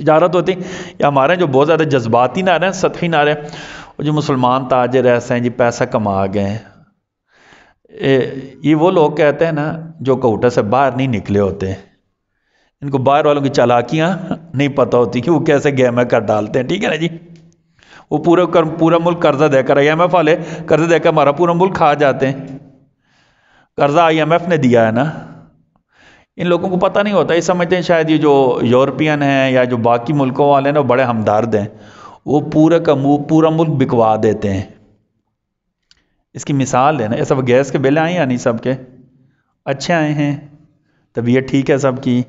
تجارت ہوتی یا ہمارے جو بہت زیادہ جذباتی نہ رہے ہیں، سطحی نہ رہے ہیں، جو مسلمان تاجر ایسے ہیں جی پیسہ کما گئے ہیں، یہ وہ لوگ کہتے ہیں نا جو کوٹہ سے باہر نہیں نکلے ہوتے، ان کو باہر والوں کی چالاکیاں نہیں پتہ ہوتی کہ وہ کیسے گیم کر ڈالتے ہیں، ٹھیک ہے نا جی. وہ پورا ملک قرضہ دے کر IMF والے قرضہ دے کر ہمارا پورا ملک کھا جاتے ہیں. قرضہ IMF نے دیا ہے نا. ان لوگوں کو پتہ نہیں ہوتا، یہ سمجھتے ہیں شاید یہ جو یورپین ہیں یا جو باقی ملکوں والے ہیں نا بڑے ہمدرد ہیں، وہ پورا ملک بکوا دیتے ہیں. اس کی مثال ہے نا، یہ سب گیس کے بل آئے یا نہیں؟ سب کے اچھے آئے ہیں، طبیعت ٹھیک ہے سب کی.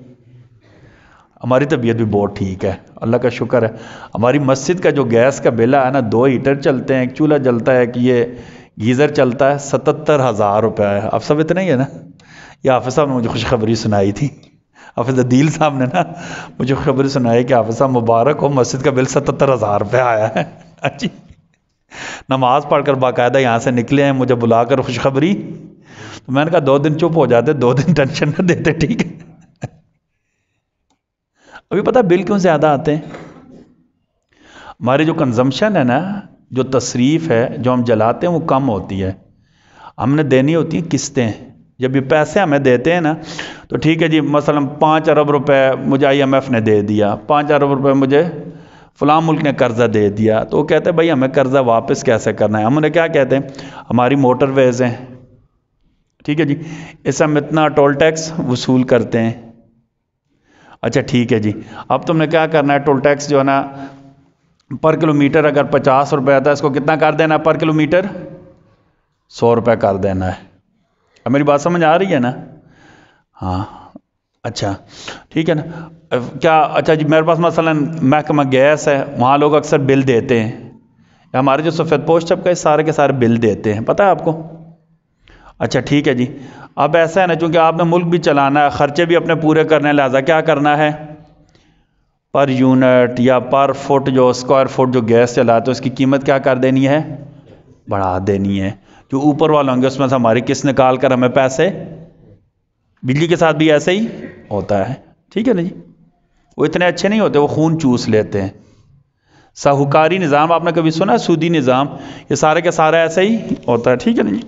ہماری طبیعت بھی بہت ٹھیک ہے، اللہ کا شکر ہے. ہماری مسجد کا جو گیس کا بل ہے نا، 2 ہیٹر چلتے ہیں، ایک چولہا جلتا ہے، کہ یہ گیزر چلتا ہے، 77,000 روپے ہے. اب سب اتنا ہی ہے نا. یہ حافظ صاحب نے مجھے خوشخبری سنائی تھی، حافظ عدیل صاحب نے نا مجھے خوشخبری سنائی کہ حافظ صاحب مبارک ہو، مسجد کا بل 77,000 روپے آیا ہے. جی نماز پڑھ کر باقاعدہ یہاں سے نکلے ہیں، مجھے بلا کر خوشخبری. تو میں نے کہا 2 دن چپ ہو جاتے، 2 دن ٹینشن نہ دیتے، ٹھیک ہے. ابھی پتہ بل کیوں زیادہ آتے ہیں؟ ہماری جو کنزمپشن ہے نا، جو تصریف ہے، جو ہم جلاتے ہیں وہ کم ہوتی ہے. ہم نے دینی ہوتی ہیں قسطیں. جب یہ پیسے ہمیں دیتے ہیں نا تو ٹھیک ہے جی، مثلا 5 ارب روپے مجھے IMF نے دے دیا، 5 ارب روپے مجھے فلاں ملک نے قرضہ دے دیا، تو وہ کہتے ہیں بھائی ہمیں قرضہ واپس کیسے کرنا ہے. ہم انہیں کیا کہتے ہیں؟ ہماری موٹر ویز ہیں، ٹھیک ہے جی، اس سے ہم اتنا ٹول ٹیکس وصول کرتے ہیں. اچھا ٹھیک ہے جی، اب تم نے کیا کرنا ہے؟ ٹول ٹیکس جو ہے نا پر کلومیٹر اگر 50 روپے آتا ہے، اس کو کتنا کر دینا ہے پر کلومیٹر؟ 100 روپے کر دینا ہے. اب میری بات سمجھ آ رہی ہے نا؟ ہاں اچھا ٹھیک ہے نا. کیا اچھا جی، میرے پاس مثلا محکمہ گیس ہے، وہاں لوگ اکثر بل دیتے ہیں. ہمارے جو سفید پوش طبقہ ہے سارے کے سارے بل دیتے ہیں، پتہ ہے آپ کو؟ اچھا ٹھیک ہے جی. اب ایسا ہے نا، چونکہ آپ نے ملک بھی چلانا ہے، خرچے بھی اپنے پورے کرنے، لہٰذا کیا کرنا ہے؟ پر یونٹ یا پر فٹ، جو اسکوائر فٹ جو گیس چلاتے اس کی قیمت کیا کر دینی ہے؟ بڑھا دینی ہے. جو اوپر والے ہوں گے اس میں سے ہماری قسط نکال کر ہمیں پیسے. بجلی کے ساتھ بھی ایسے ہی ہوتا ہے، ٹھیک ہے نا جی. وہ اتنے اچھے نہیں ہوتے، وہ خون چوس لیتے ہیں. ساہوکاری نظام آپ نے کبھی سنا؟ سودی نظام، یہ سارے کے سارے ایسے ہی ہوتا ہے، ٹھیک ہے نا جی.